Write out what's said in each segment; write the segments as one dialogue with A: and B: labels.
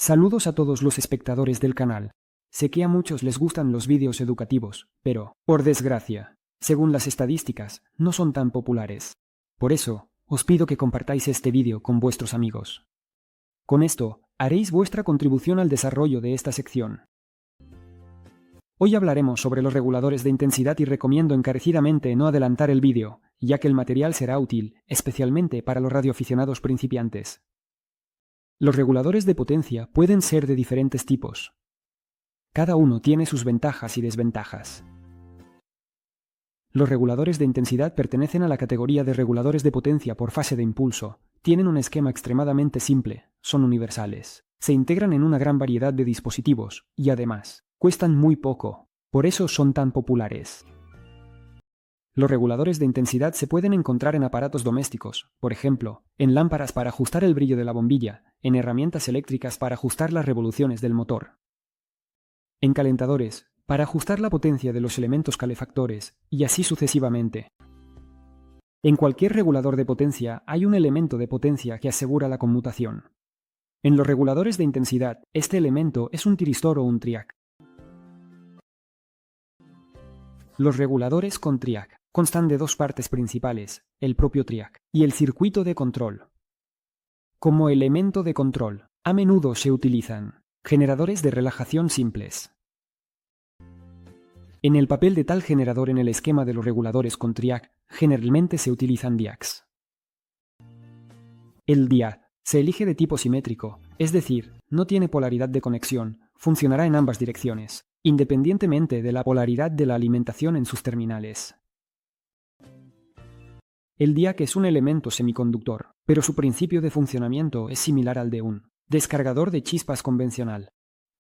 A: Saludos a todos los espectadores del canal. Sé que a muchos les gustan los vídeos educativos, pero, por desgracia, según las estadísticas, no son tan populares. Por eso, os pido que compartáis este vídeo con vuestros amigos. Con esto, haréis vuestra contribución al desarrollo de esta sección. Hoy hablaremos sobre los reguladores de intensidad y recomiendo encarecidamente no adelantar el vídeo, ya que el material será útil, especialmente para los radioaficionados principiantes. Los reguladores de potencia pueden ser de diferentes tipos. Cada uno tiene sus ventajas y desventajas. Los reguladores de intensidad pertenecen a la categoría de reguladores de potencia por fase de impulso. Tienen un esquema extremadamente simple, son universales. Se integran en una gran variedad de dispositivos y además, cuestan muy poco, por eso son tan populares. Los reguladores de intensidad se pueden encontrar en aparatos domésticos, por ejemplo, en lámparas para ajustar el brillo de la bombilla, en herramientas eléctricas para ajustar las revoluciones del motor, en calentadores, para ajustar la potencia de los elementos calefactores, y así sucesivamente. En cualquier regulador de potencia hay un elemento de potencia que asegura la conmutación. En los reguladores de intensidad, este elemento es un tiristor o un triac. Los reguladores con triac constan de dos partes principales, el propio triac y el circuito de control. Como elemento de control, a menudo se utilizan generadores de relajación simples. En el papel de tal generador en el esquema de los reguladores con triac, generalmente se utilizan diacs. El diac se elige de tipo simétrico, es decir, no tiene polaridad de conexión, funcionará en ambas direcciones, independientemente de la polaridad de la alimentación en sus terminales. El diac es un elemento semiconductor, pero su principio de funcionamiento es similar al de un descargador de chispas convencional.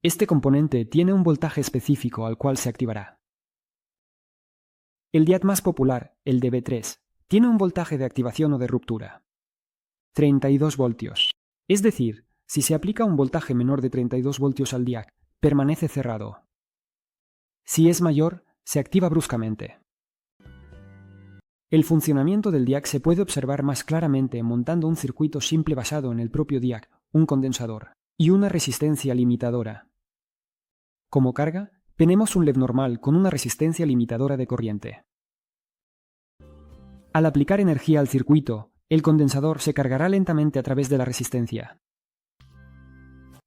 A: Este componente tiene un voltaje específico al cual se activará. El diac más popular, el de B3, tiene un voltaje de activación o de ruptura. 32 voltios. Es decir, si se aplica un voltaje menor de 32 voltios al diac, permanece cerrado. Si es mayor, se activa bruscamente. El funcionamiento del diac se puede observar más claramente montando un circuito simple basado en el propio diac, un condensador y una resistencia limitadora. Como carga, tenemos un LED normal con una resistencia limitadora de corriente. Al aplicar energía al circuito, el condensador se cargará lentamente a través de la resistencia.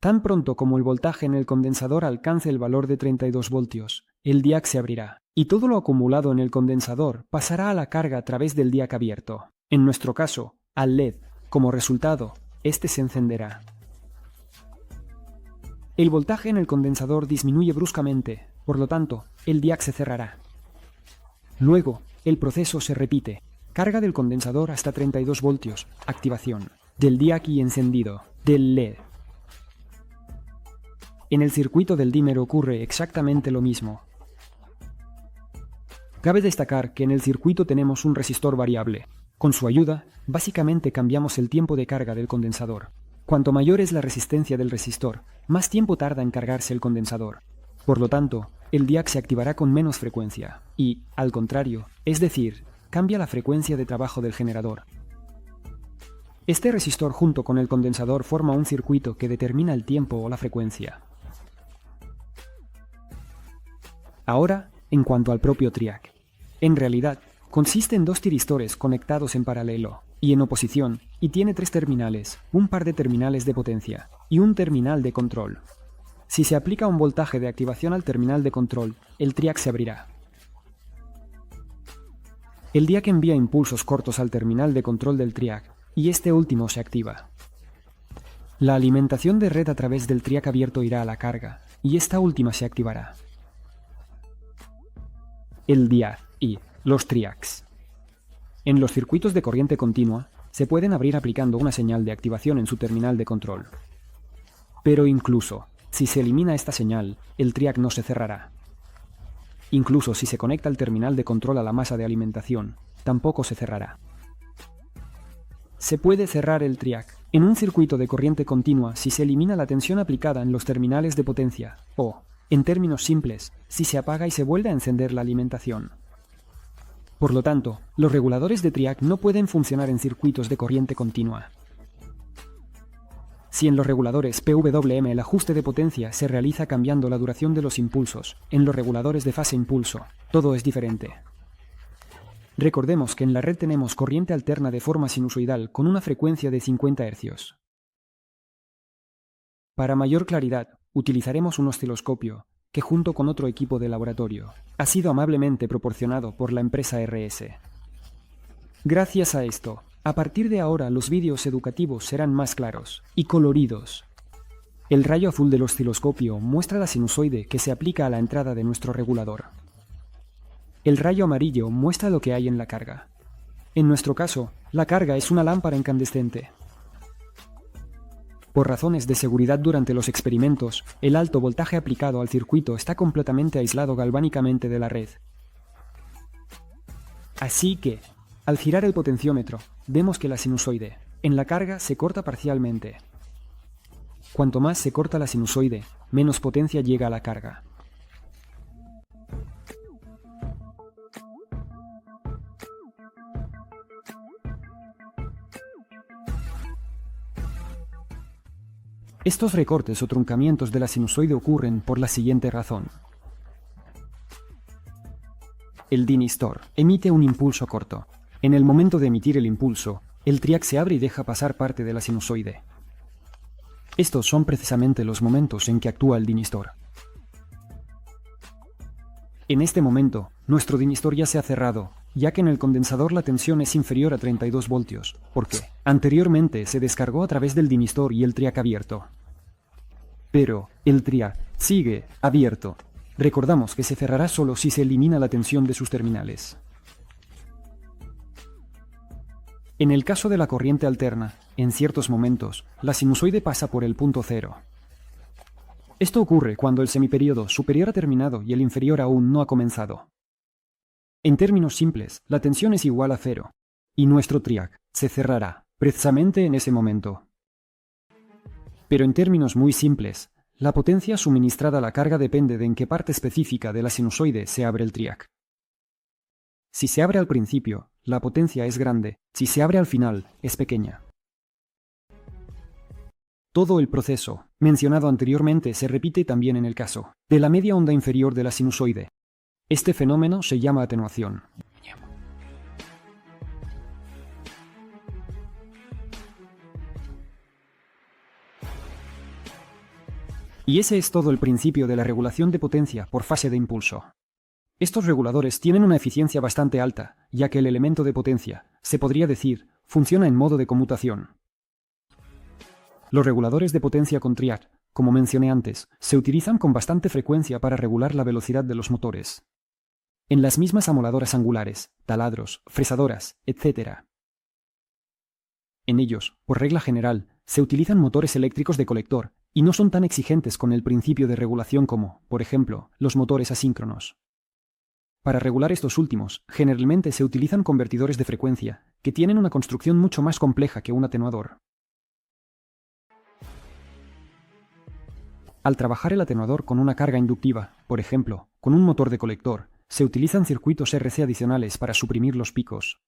A: Tan pronto como el voltaje en el condensador alcance el valor de 32 voltios, el diac se abrirá, y todo lo acumulado en el condensador pasará a la carga a través del diac abierto. En nuestro caso, al LED. Como resultado, este se encenderá. El voltaje en el condensador disminuye bruscamente, por lo tanto, el diac se cerrará. Luego, el proceso se repite. Carga del condensador hasta 32 voltios, activación del diac y encendido del LED. En el circuito del dimmer ocurre exactamente lo mismo. Cabe destacar que en el circuito tenemos un resistor variable. Con su ayuda, básicamente cambiamos el tiempo de carga del condensador. Cuanto mayor es la resistencia del resistor, más tiempo tarda en cargarse el condensador. Por lo tanto, el diac se activará con menos frecuencia y, al contrario, es decir, cambia la frecuencia de trabajo del generador. Este resistor junto con el condensador forma un circuito que determina el tiempo o la frecuencia. Ahora, en cuanto al propio triac. En realidad, consiste en dos tiristores conectados en paralelo y en oposición y tiene tres terminales, un par de terminales de potencia y un terminal de control. Si se aplica un voltaje de activación al terminal de control, el triac se abrirá. El diac envía impulsos cortos al terminal de control del triac y este último se activa. La alimentación de red a través del triac abierto irá a la carga y esta última se activará. El diac y los triacs. En los circuitos de corriente continua, se pueden abrir aplicando una señal de activación en su terminal de control. Pero incluso, si se elimina esta señal, el triac no se cerrará. Incluso si se conecta el terminal de control a la masa de alimentación, tampoco se cerrará. Se puede cerrar el triac en un circuito de corriente continua si se elimina la tensión aplicada en los terminales de potencia o, en términos simples, si se apaga y se vuelve a encender la alimentación. Por lo tanto, los reguladores de triac no pueden funcionar en circuitos de corriente continua. Si en los reguladores PWM el ajuste de potencia se realiza cambiando la duración de los impulsos, en los reguladores de fase impulso, todo es diferente. Recordemos que en la red tenemos corriente alterna de forma sinusoidal con una frecuencia de 50 Hz. Para mayor claridad, utilizaremos un osciloscopio, que junto con otro equipo de laboratorio, ha sido amablemente proporcionado por la empresa RS. Gracias a esto, a partir de ahora los vídeos educativos serán más claros y coloridos. El rayo azul del osciloscopio muestra la sinusoide que se aplica a la entrada de nuestro regulador. El rayo amarillo muestra lo que hay en la carga. En nuestro caso, la carga es una lámpara incandescente. Por razones de seguridad durante los experimentos, el alto voltaje aplicado al circuito está completamente aislado galvánicamente de la red. Así que, al girar el potenciómetro, vemos que la sinusoide, en la carga, se corta parcialmente. Cuanto más se corta la sinusoide, menos potencia llega a la carga. Estos recortes o truncamientos de la sinusoide ocurren por la siguiente razón. El dinistor emite un impulso corto. En el momento de emitir el impulso, el triac se abre y deja pasar parte de la sinusoide. Estos son precisamente los momentos en que actúa el dinistor. En este momento, nuestro dinistor ya se ha cerrado, ya que en el condensador la tensión es inferior a 32 voltios, porque anteriormente se descargó a través del dinistor y el triac abierto. Pero el triac sigue abierto. Recordamos que se cerrará solo si se elimina la tensión de sus terminales. En el caso de la corriente alterna, en ciertos momentos, la sinusoide pasa por el punto cero. Esto ocurre cuando el semiperíodo superior ha terminado y el inferior aún no ha comenzado. En términos simples, la tensión es igual a cero, y nuestro triac se cerrará precisamente en ese momento. Pero en términos muy simples, la potencia suministrada a la carga depende de en qué parte específica de la sinusoide se abre el triac. Si se abre al principio, la potencia es grande; si se abre al final, es pequeña. Todo el proceso mencionado anteriormente se repite también en el caso de la media onda inferior de la sinusoide. Este fenómeno se llama atenuación. Y ese es todo el principio de la regulación de potencia por fase de impulso. Estos reguladores tienen una eficiencia bastante alta, ya que el elemento de potencia, se podría decir, funciona en modo de conmutación. Los reguladores de potencia con triac, como mencioné antes, se utilizan con bastante frecuencia para regular la velocidad de los motores. En las mismas amoladoras angulares, taladros, fresadoras, etc. En ellos, por regla general, se utilizan motores eléctricos de colector y no son tan exigentes con el principio de regulación como, por ejemplo, los motores asíncronos. Para regular estos últimos, generalmente se utilizan convertidores de frecuencia, que tienen una construcción mucho más compleja que un atenuador. Al trabajar el atenuador con una carga inductiva, por ejemplo, con un motor de colector, se utilizan circuitos RC adicionales para suprimir los picos.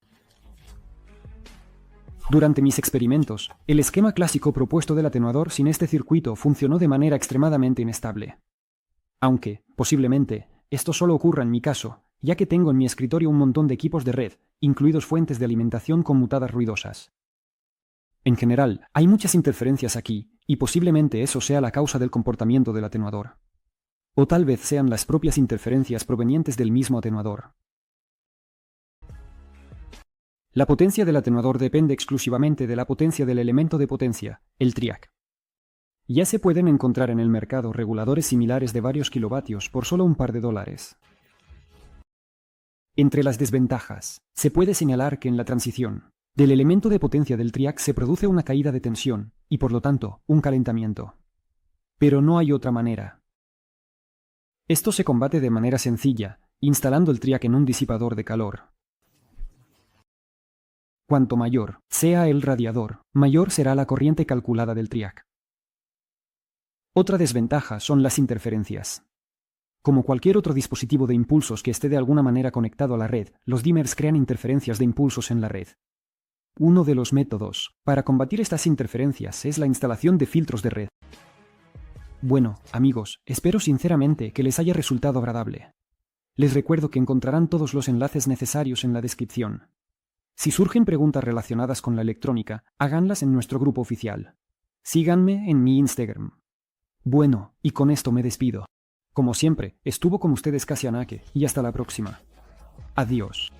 A: Durante mis experimentos, el esquema clásico propuesto del atenuador sin este circuito funcionó de manera extremadamente inestable. Aunque, posiblemente, esto solo ocurra en mi caso, ya que tengo en mi escritorio un montón de equipos de red, incluidos fuentes de alimentación conmutadas ruidosas. En general, hay muchas interferencias aquí, y posiblemente eso sea la causa del comportamiento del atenuador. O tal vez sean las propias interferencias provenientes del mismo atenuador. La potencia del atenuador depende exclusivamente de la potencia del elemento de potencia, el triac. Ya se pueden encontrar en el mercado reguladores similares de varios kilovatios por solo un par de dólares. Entre las desventajas, se puede señalar que en la transición del elemento de potencia del triac se produce una caída de tensión y por lo tanto un calentamiento. Pero no hay otra manera. Esto se combate de manera sencilla, instalando el triac en un disipador de calor. Cuanto mayor sea el radiador, mayor será la corriente calculada del triac. Otra desventaja son las interferencias. Como cualquier otro dispositivo de impulsos que esté de alguna manera conectado a la red, los dimmers crean interferencias de impulsos en la red. Uno de los métodos para combatir estas interferencias es la instalación de filtros de red. Bueno, amigos, espero sinceramente que les haya resultado agradable. Les recuerdo que encontrarán todos los enlaces necesarios en la descripción. Si surgen preguntas relacionadas con la electrónica, háganlas en nuestro grupo oficial. Síganme en mi Instagram. Bueno, y con esto me despido. Como siempre, estuvo con ustedes Kasianake, y hasta la próxima. Adiós.